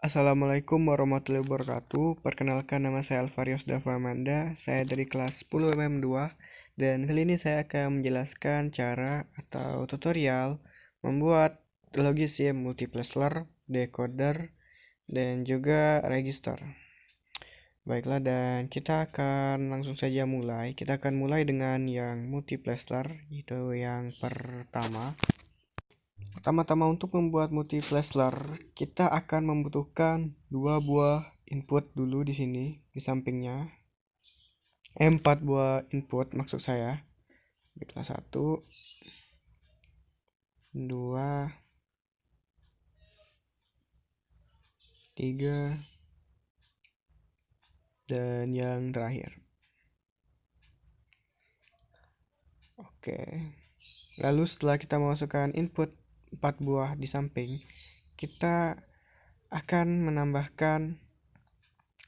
Assalamualaikum warahmatullahi wabarakatuh. Perkenalkan, nama saya Alvarius Dava Amanda. Saya dari kelas 10 MM2 dan kali ini saya akan menjelaskan cara atau tutorial membuat logic SIM multiplexer, decoder, dan juga register. Baiklah, dan kita akan langsung saja mulai. Kita akan mulai dengan yang multiplexer, itu yang pertama. Pertama-tama untuk membuat multiplexer, kita akan membutuhkan dua buah input dulu di sini, di sampingnya. Empat buah input maksud saya. Baiklah, satu, dua, tiga, dan yang terakhir. Oke. Lalu setelah kita memasukkan input 4 buah di samping, kita akan menambahkan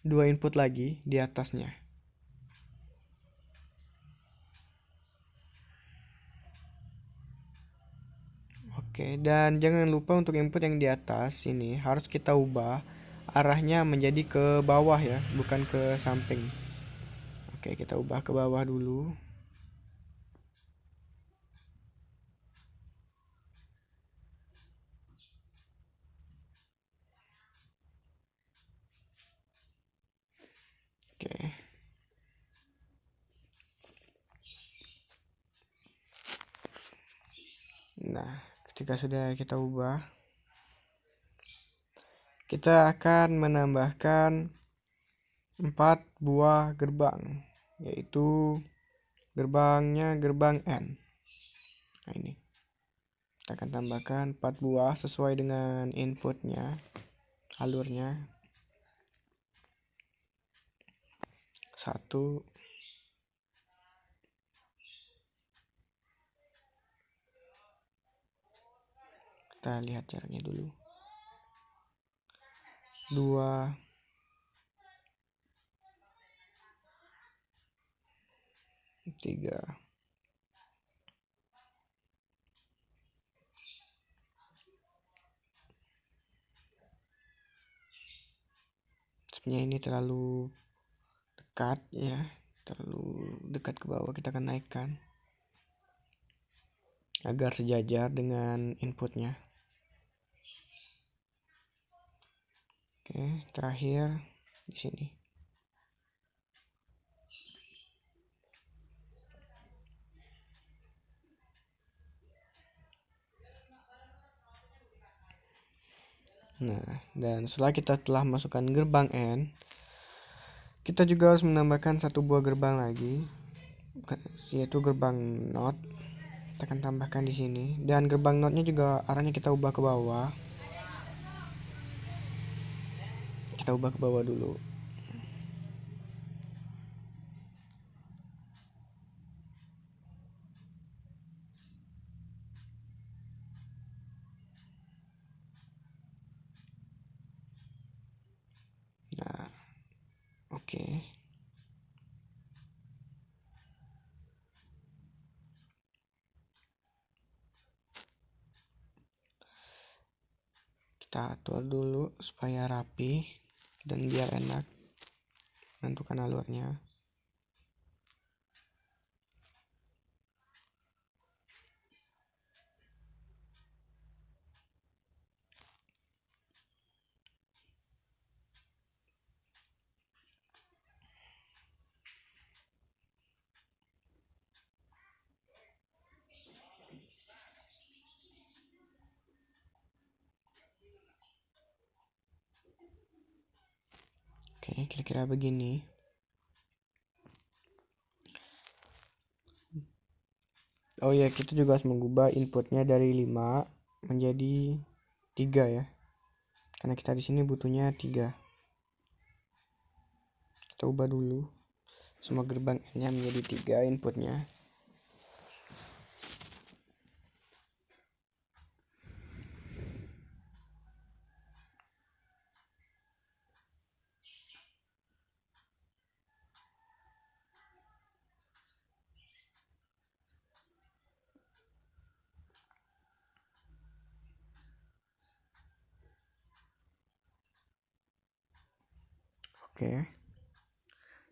dua input lagi di atasnya. Oke, dan jangan lupa untuk input yang di atas ini harus kita ubah arahnya menjadi ke bawah ya, bukan ke samping. Oke, kita ubah ke bawah dulu. Oke. Nah, ketika sudah kita ubah, kita akan menambahkan 4 buah gerbang, yaitu gerbangnya gerbang N. Nah, ini kita akan tambahkan 4 buah sesuai dengan inputnya, alurnya. Satu, kita lihat caranya dulu. Dua, tiga, sebenarnya ini terlalu dekat ya, terlalu dekat ke bawah. Kita akan naikkan agar sejajar dengan inputnya. Oke, terakhir di sini. Nah, dan setelah kita telah masukkan gerbang N, kita juga harus menambahkan satu buah gerbang lagi, yaitu gerbang NOT. Kita akan tambahkan di sini, dan gerbang NOT-nya juga arahnya kita ubah ke bawah. Kita ubah ke bawah dulu. Nah, oke. Kita atur dulu supaya rapi dan biar enak menentukan alurnya. Oke, kira-kira begini. Oh ya, kita juga harus mengubah inputnya dari 5 menjadi 3 ya. Karena kita di sini butuhnya 3. Kita ubah dulu semua gerbang N-nya menjadi 3 inputnya. Oke.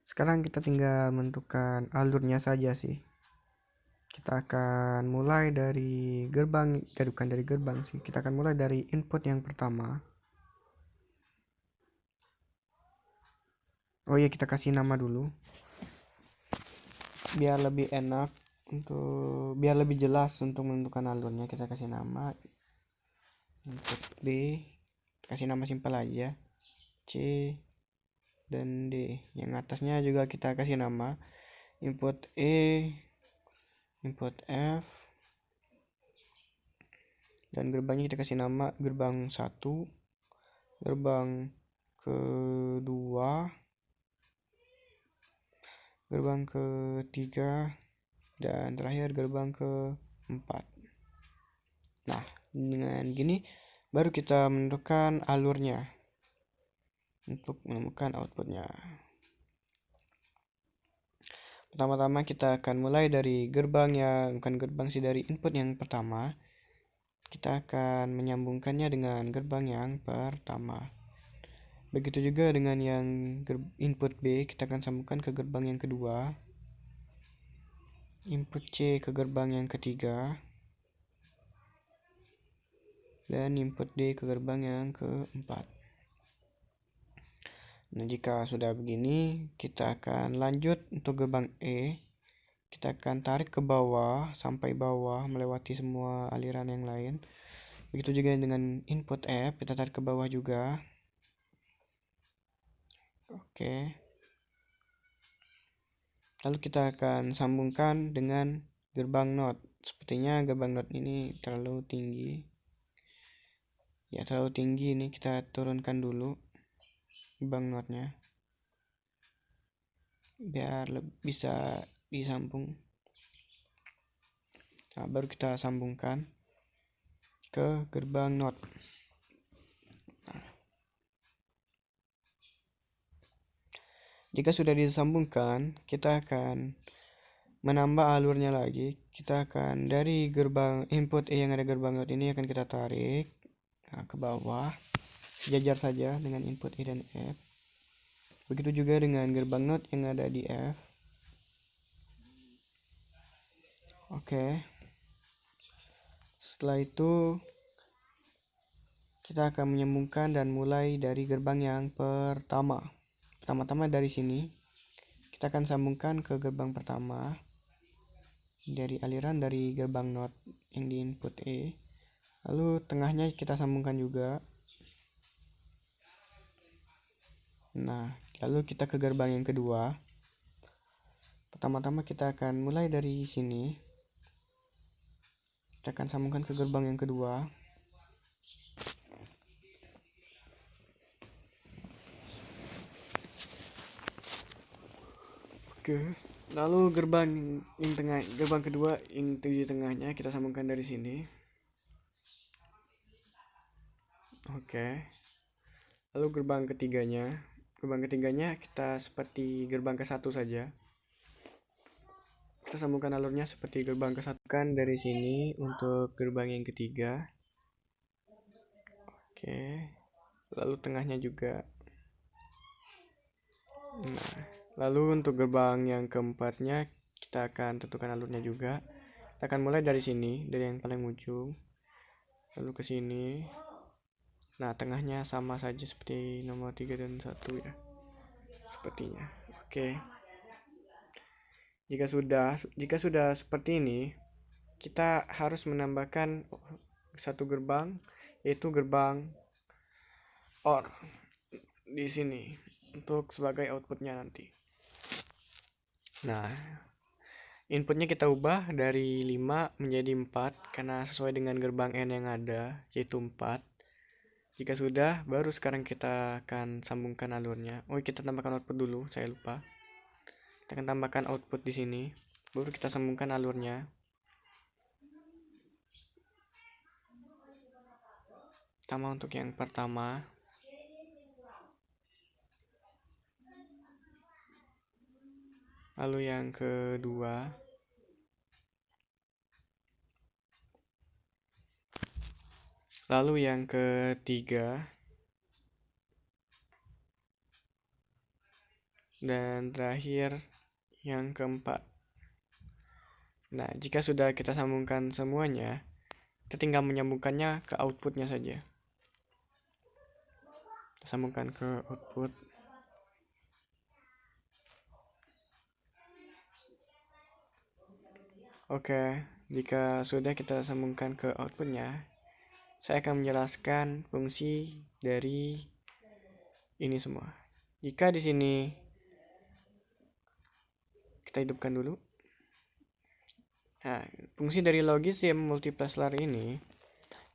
Sekarang kita tinggal menentukan alurnya saja sih. Kita akan mulai dari gerbang, bukan dari gerbang sih. Kita akan mulai dari input yang pertama. Oh iya, kita kasih nama dulu. Biar lebih enak biar lebih jelas untuk menentukan alurnya, kita kasih nama input B. Kasih nama simpel aja. C dan D. Yang atasnya juga kita kasih nama input E, input F, dan gerbangnya kita kasih nama gerbang 1, gerbang kedua, gerbang ketiga, dan terakhir gerbang keempat. Nah, dengan gini baru kita menentukan alurnya untuk menemukan outputnya. Pertama-tama kita akan mulai dari dari input yang pertama. Kita akan menyambungkannya dengan gerbang yang pertama. Begitu juga dengan yang input B, kita akan sambungkan ke gerbang yang kedua. Input C ke gerbang yang ketiga. Dan input D ke gerbang yang keempat. Nah, jika sudah begini, kita akan lanjut untuk gerbang E. Kita akan tarik ke bawah sampai bawah melewati semua aliran yang lain. Begitu juga dengan input F, kita tarik ke bawah juga. Oke. Lalu kita akan sambungkan dengan gerbang NOT. Sepertinya gerbang NOT ini terlalu tinggi. Ya, terlalu tinggi, ini kita turunkan dulu gerbang NOT-nya biar bisa disambung. Nah, baru kita sambungkan ke gerbang NOT. Nah, jika sudah disambungkan, kita akan menambah alurnya lagi. Kita akan dari gerbang input E yang ada gerbang NOT ini akan kita tarik ke bawah, sejajar saja dengan input E dan F. Begitu juga dengan gerbang NOT yang ada di F. Oke. Setelah itu kita akan menyambungkan dan mulai dari gerbang yang pertama. Pertama-tama dari sini kita akan sambungkan ke gerbang pertama dari aliran dari gerbang NOT yang di input E. Lalu tengahnya kita sambungkan juga. Nah, lalu kita ke gerbang yang kedua. Pertama-tama kita akan mulai dari sini. Kita akan sambungkan ke gerbang yang kedua. Oke. Lalu gerbang yang tengah, gerbang kedua yang di tengahnya kita sambungkan dari sini. Oke. Lalu gerbang ketiganya kita seperti gerbang ke-1 saja. Kita sambungkan alurnya seperti gerbang ke-1 kan dari sini untuk gerbang yang ketiga. Oke. Lalu tengahnya juga. Nah, lalu untuk gerbang yang keempatnya kita akan tentukan alurnya juga. Kita akan mulai dari sini, dari yang paling ujung. Lalu ke sini. Nah, tengahnya sama saja seperti nomor 3 dan 1 ya. Sepertinya. Oke. Jika sudah seperti ini, kita harus menambahkan satu gerbang, yaitu gerbang OR di sini untuk sebagai outputnya nanti. Nah, inputnya kita ubah dari 5 menjadi 4 karena sesuai dengan gerbang N yang ada, yaitu 4. Jika sudah, baru sekarang kita akan sambungkan alurnya. Oh, kita tambahkan output dulu, saya lupa. Kita akan tambahkan output di sini, baru kita sambungkan alurnya. Sama untuk yang pertama. Lalu yang kedua. Lalu yang ketiga. dan terakhir yang keempat. Nah, jika sudah kita sambungkan semuanya, kita tinggal menyambungkannya ke outputnya saja. Kita sambungkan ke output. Oke, jika sudah kita sambungkan ke outputnya, saya akan menjelaskan fungsi dari ini semua. Jika di sini kita hidupkan dulu. Nah, fungsi dari logsim multiplexer ini,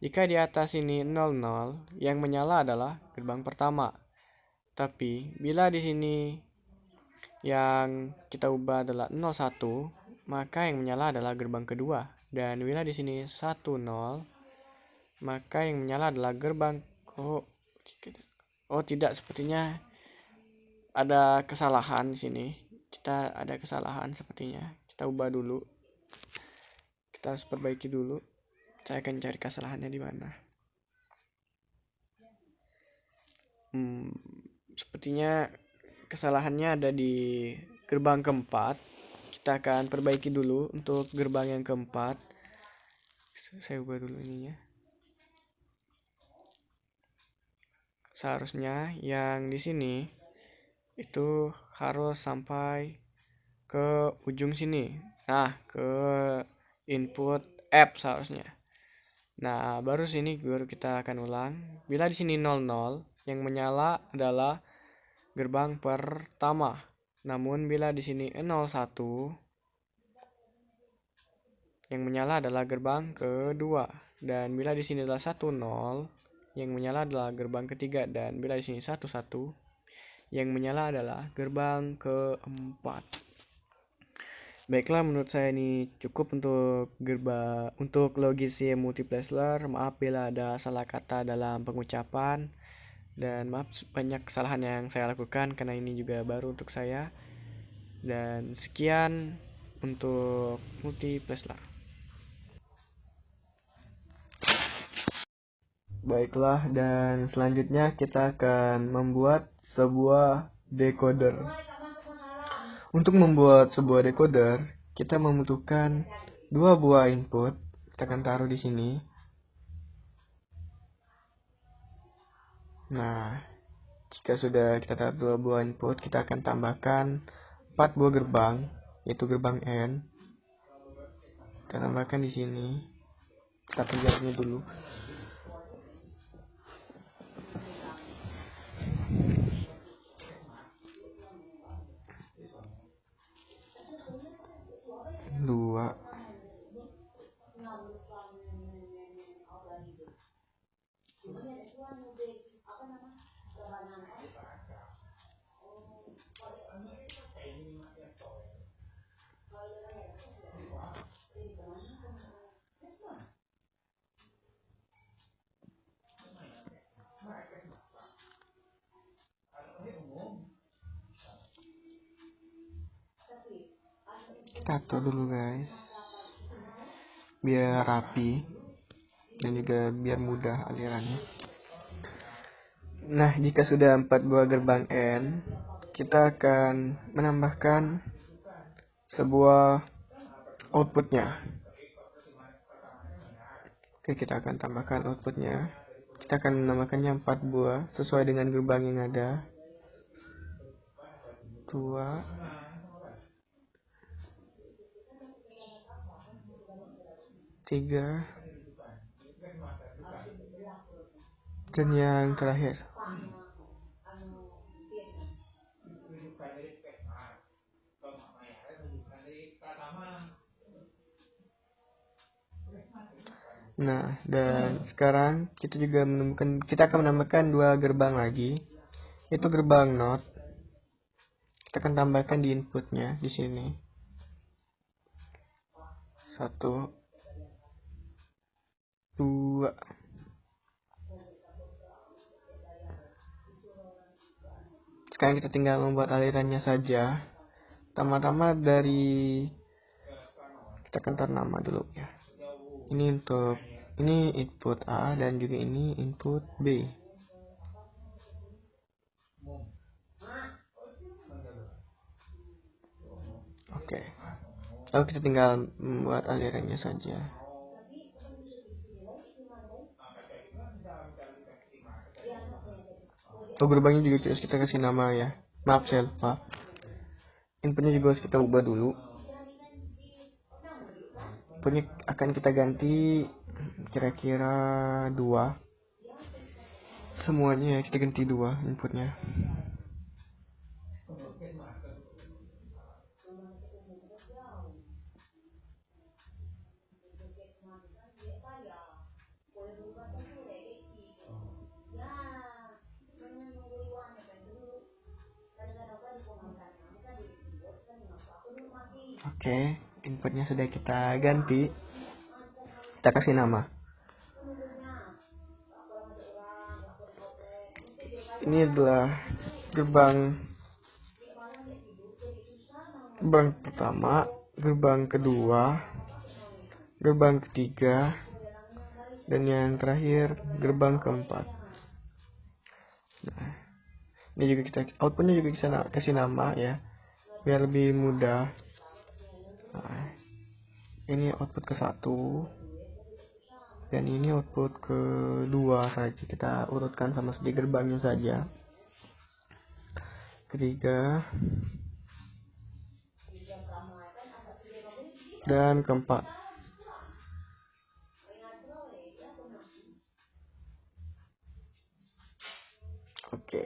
jika di atas ini 00, yang menyala adalah gerbang pertama. Tapi bila di sini yang kita ubah adalah 01, maka yang menyala adalah gerbang kedua. Dan bila di sini 10, maka yang menyala adalah gerbang tidak, sepertinya ada kesalahan di sini. Kita ada kesalahan sepertinya. Kita ubah dulu. Kita harus perbaiki dulu. Saya akan cari kesalahannya di mana. Sepertinya kesalahannya ada di gerbang keempat. Kita akan perbaiki dulu untuk gerbang yang keempat. Saya ubah dulu ininya. Seharusnya yang di sini itu harus sampai ke ujung sini. Nah, ke input app seharusnya. Nah, baru kita akan ulang. Bila di sini 00, yang menyala adalah gerbang pertama. Namun bila di sini 01, yang menyala adalah gerbang kedua. Dan bila di sini adalah 10, yang menyala adalah gerbang ketiga. Dan bila di sini 11, yang menyala adalah gerbang keempat. Baiklah, menurut saya ini cukup untuk logsim multiplexer. Maaf bila ada salah kata dalam pengucapan, dan maaf banyak kesalahan yang saya lakukan karena ini juga baru untuk saya. Dan sekian untuk multiplexer. Baiklah, dan selanjutnya kita akan membuat sebuah decoder. Untuk membuat sebuah decoder, kita membutuhkan dua buah input. Kita akan taruh di sini. Nah, jika sudah kita taruh dua buah input, kita akan tambahkan 4 buah gerbang, yaitu gerbang N. Kita tambahkan di sini. Kita penjarakannya dulu. Dua. Tato dulu guys, biar rapi dan juga biar mudah alirannya. Nah, jika sudah 4 buah gerbang N, kita akan menambahkan sebuah outputnya. Oke, kita akan tambahkan outputnya. Kita akan menambahkannya 4 buah sesuai dengan gerbang yang ada. 2, 3, dan yang terakhir. Nah, dan sekarang kita akan menambahkan 2 gerbang lagi, yaitu gerbang NOT. Kita akan tambahkan di inputnya di sini. 1, 2. Sekarang kita tinggal membuat alirannya saja. Pertama-tama kita akan taruh nama dulu ya. Ini input A dan juga ini input B. Lalu kita tinggal membuat alirannya saja. Gerbangnya juga harus kita kasih nama ya. Maaf saya lupa. Inputnya juga harus kita ubah dulu. Inputnya akan kita ganti kira-kira 2. Semuanya ya kita ganti 2 inputnya. Oke, inputnya sudah kita ganti. Kita kasih nama. Ini adalah gerbang pertama, gerbang kedua, gerbang ketiga, dan yang terakhir gerbang keempat. Nah, ini juga kita outputnya juga bisa kasih nama ya, biar lebih mudah. Nah, ini output ke-1 dan ini output ke-2 saja. Kita urutkan sama seperti gerbangnya saja. Ketiga dan keempat. Oke.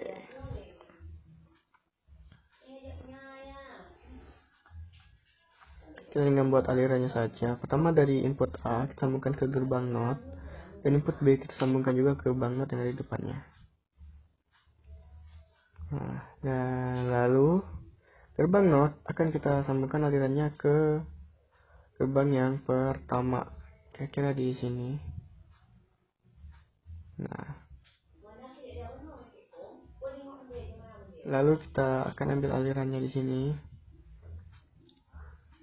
Kita tinggal membuat alirannya saja. Pertama dari input A kita sambungkan ke gerbang NOT, dan input B kita sambungkan juga ke gerbang NOT yang ada di depannya. Nah, dan lalu gerbang NOT akan kita sambungkan alirannya ke gerbang yang pertama, kira-kira di sini. Nah, lalu kita akan ambil alirannya di sini.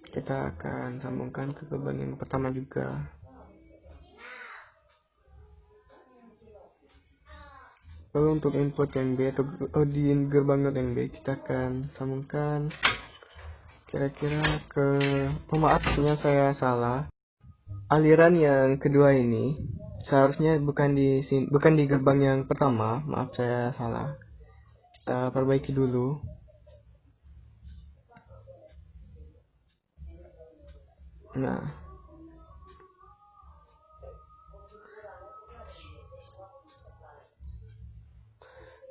Kita akan sambungkan ke gerbang yang pertama juga. Lalu untuk input yang B atau di gerbang NOT yang B kita akan sambungkan kira-kira ke, maafnya saya salah. Aliran yang kedua ini seharusnya bukan di gerbang yang pertama. Maaf saya salah. Kita perbaiki dulu. Nah,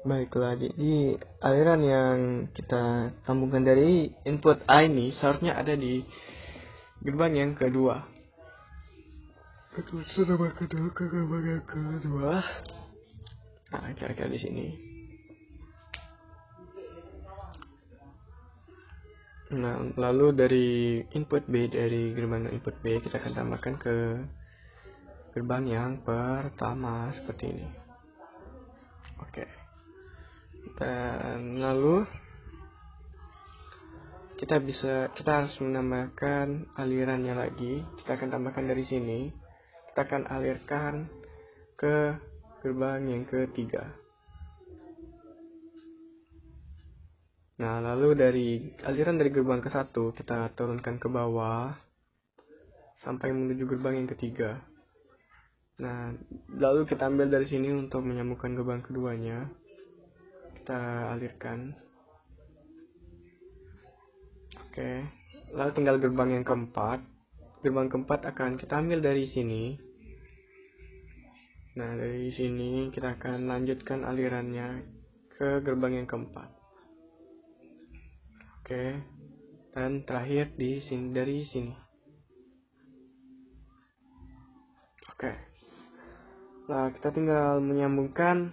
baiklah, jadi aliran yang kita sambungkan dari input A ini seharusnya ada di gerbang yang kedua. Gerbang yang kedua. Nah, kira-kira di sini. Nah, lalu dari input B, dari gerbang input B kita akan tambahkan ke gerbang yang pertama seperti ini. Oke. Dan lalu kita harus menambahkan alirannya lagi. Kita akan tambahkan dari sini. Kita akan alirkan ke gerbang yang ketiga. Nah, lalu dari aliran dari gerbang ke-1 kita turunkan ke bawah sampai menuju gerbang yang ketiga. Nah, lalu kita ambil dari sini untuk menyambungkan gerbang keduanya. Kita alirkan. Oke. Lalu tinggal gerbang yang keempat. Gerbang keempat akan kita ambil dari sini. Nah, dari sini kita akan lanjutkan alirannya ke gerbang yang keempat. Oke, dan terakhir di sini, dari sini. Oke, nah kita tinggal menyambungkan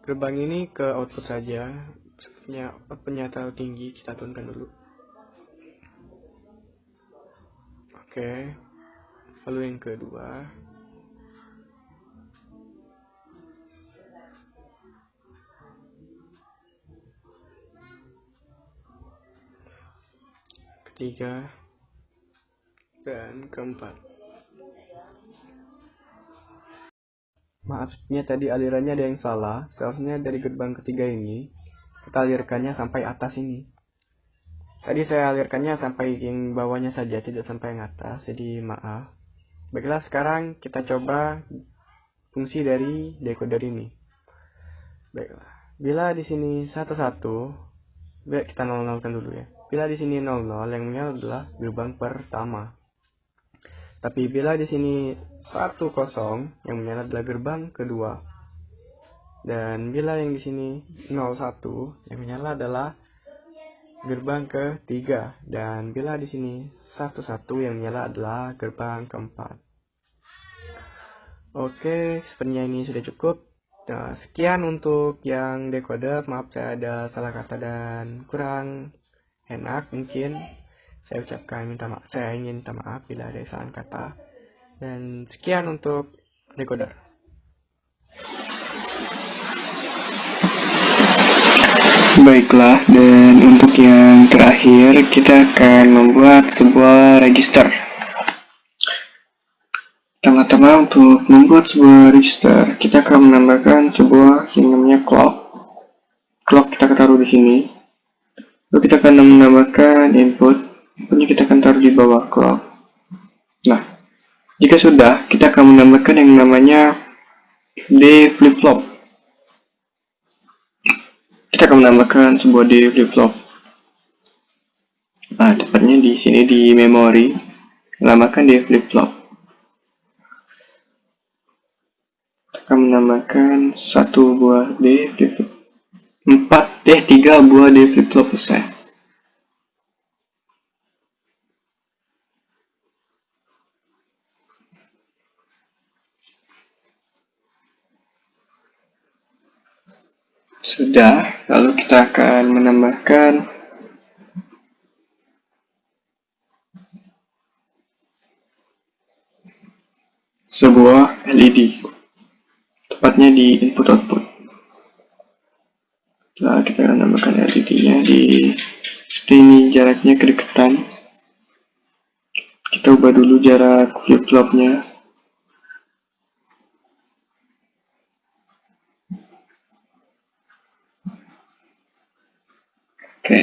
gerbang ini ke output saja. Sepertinya outputnya terlalu tinggi, kita turunkan dulu. Oke, lalu yang kedua. Ketiga dan keempat. Maaf, tadi alirannya ada yang salah. Seharusnya dari gerbang ketiga ini kita alirkannya sampai atas ini. Tadi saya alirkannya sampai yang bawahnya saja, tidak sampai yang atas, jadi maaf. Baiklah, sekarang kita coba fungsi dari decoder ini. Baiklah, bila di sini 11, kita nol-nolkan dulu ya. Bila di sini 00, yang menyala adalah gerbang pertama. Tapi bila di sini 10, yang menyala adalah gerbang kedua. Dan bila yang di sini 01, yang menyala adalah gerbang ketiga. Dan bila di sini 11, yang menyala adalah gerbang keempat. Oke, sepertinya ini sudah cukup. Nah, sekian untuk yang decoder. Maaf saya ada salah kata dan kurang enak mungkin. Saya ingin minta maaf bila ada kesalahan kata. Dan sekian untuk decoder. Baiklah, dan untuk yang terakhir kita akan membuat sebuah register. Pertama-tama untuk membuat sebuah register, kita akan menambahkan sebuah yang namanya clock. Clock kita taruh di sini. Lalu kita akan menambahkan input. Inputnya kita akan taruh di bawah clock. Nah, jika sudah, kita akan menambahkan yang namanya D flip-flop. Kita akan menambahkan sebuah D flip-flop. Nah, tepatnya di sini di memori, menambahkan D flip-flop. Akan menambahkan satu buah D flip-flop. 3 buah D flip-flop selesai. Sudah, lalu kita akan menambahkan sebuah LED, tepatnya di input output. Nah, kita akan menambahkan LED-nya di seperti ini, jaraknya kedekatan. Kita ubah dulu jarak flip-flopnya. Oke,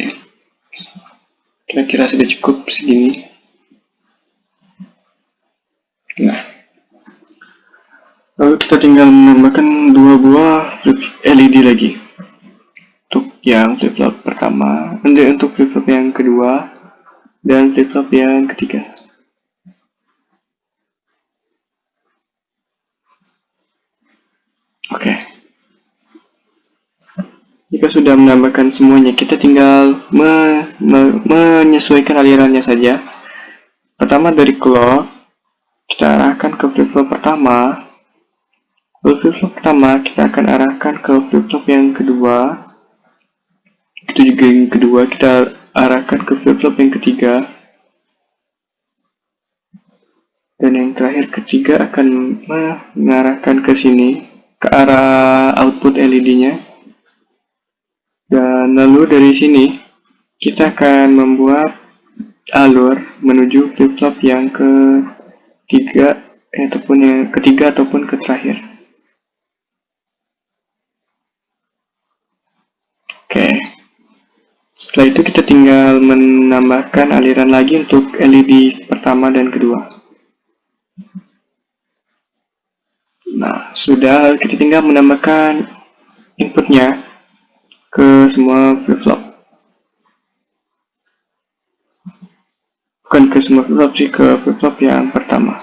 kira-kira sudah cukup segini. Nah, lalu kita tinggal menambahkan 2 buah LED lagi untuk yang flip-flop pertama, untuk flip-flop yang kedua, dan flip-flop yang ketiga. Oke. Jika sudah menambahkan semuanya, kita tinggal menyesuaikan alirannya saja. Pertama dari clock, kita arahkan ke flip-flop pertama. Lalu flip-flop pertama kita akan arahkan ke flip-flop yang kedua. Itu juga yang kedua kita arahkan ke flip-flop yang ketiga. Dan yang terakhir ketiga akan mengarahkan ke sini, ke arah output LED-nya. Dan lalu dari sini kita akan membuat alur menuju flip-flop yang ketiga ataupun yang ketiga ataupun ke terakhir. Oke. Setelah itu kita tinggal menambahkan aliran lagi untuk LED pertama dan kedua. Nah, sudah, kita tinggal menambahkan inputnya ke semua flip-flop. Bukan ke semua flip-flop sih, ke flip-flop yang pertama.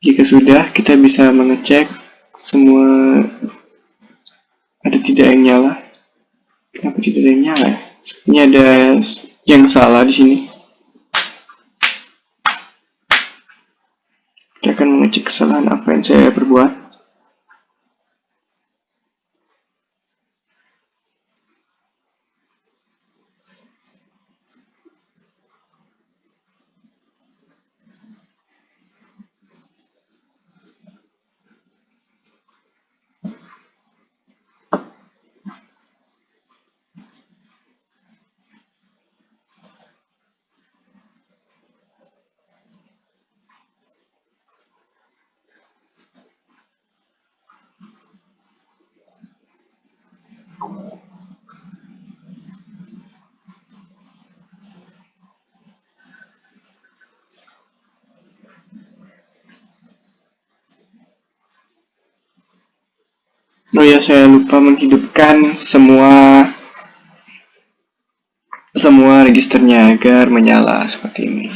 Jika sudah, kita bisa mengecek semua ada tidak yang nyala. Kenapa tidak ada yang nyala? Ini ada yang salah di sini. Kita akan mengecek kesalahan apa yang saya perbuat. Oh ya, saya lupa menghidupkan semua registernya agar menyala seperti ini.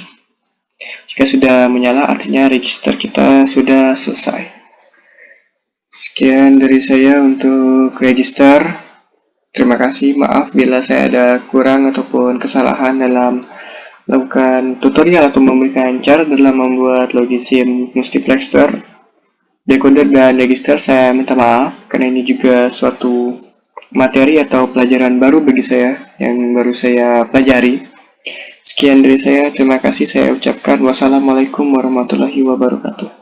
Jika sudah menyala, artinya register kita sudah selesai. Sekian dari saya untuk register. Terima kasih, maaf bila saya ada kurang ataupun kesalahan dalam melakukan tutorial atau memberikan cara dalam membuat logisim multiplexer, decoder, dan register. Saya minta maaf karena ini juga suatu materi atau pelajaran baru bagi saya yang baru saya pelajari. Sekian dari saya, terima kasih saya ucapkan. Wassalamualaikum warahmatullahi wabarakatuh.